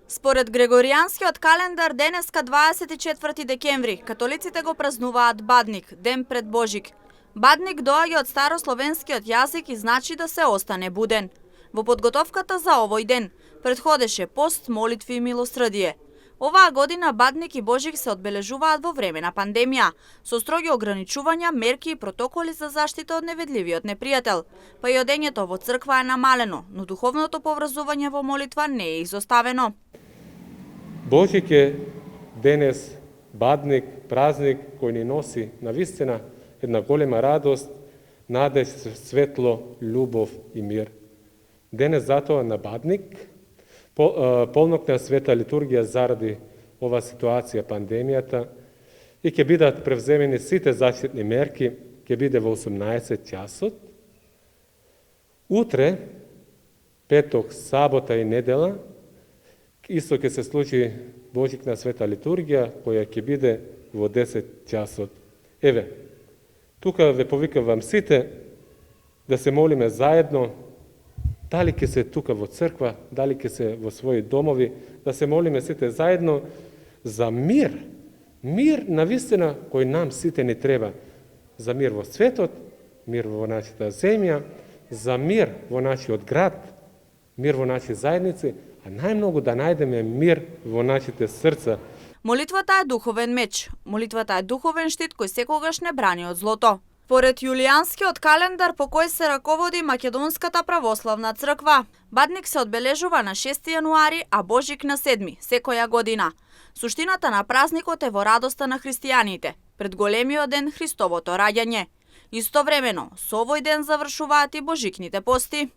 Според Грегоријанскиот календар, денеска 24 декември, католиците го празнуваат Бадник, ден пред Божик. Бадник доаѓа од старословенскиот јазик и значи да се остане буден. Во подготовката за овој ден претходеше пост, молитви и милосрдие. Оваа година Бадник и Божик се одбележуваат во време на пандемија, со строги ограничувања, мерки и протоколи за заштита од невидливиот непријател. Па и одењето во црква е намалено, но духовното поврзување во молитва не е изоставено. Божик е денес Бадник, празник кој ни носи навистина една голема радост, надеж, светло, љубов и мир. Денес затоа на Бадник полнокна света литургија заради ова ситуација, пандемијата, и ќе бидат превземени сите заштитни мерки, ќе биде во 18 часот. Утре, петок, сабота и недела, исто ќе се случи Божикна света литургија, која ќе биде во 10 часот. Еве, тука ве повикавам сите да се молиме заедно, дали ќе се тука во црква, дали ќе се во своји домови, да се молиме сите заедно за мир. Мир навистина кој нам сите ни треба. За мир во светот, мир во нашата земја, за мир во нашиот град, мир во наши заедници, а најмногу да најдеме мир во нашите срца. Молитвата е духовен меч. Молитвата е духовен штит кој секогаш не брани од злото. Поред јулијанскиот календар по кој се раководи Македонската православна црква, Бадник се одбележува на 6 јануари, а Божик на 7 секоја година. Суштината на празникот е во радоста на христијаните, пред големиот ден Христовото раѓање. Истовремено, со овој ден завршуваат и божикните пости.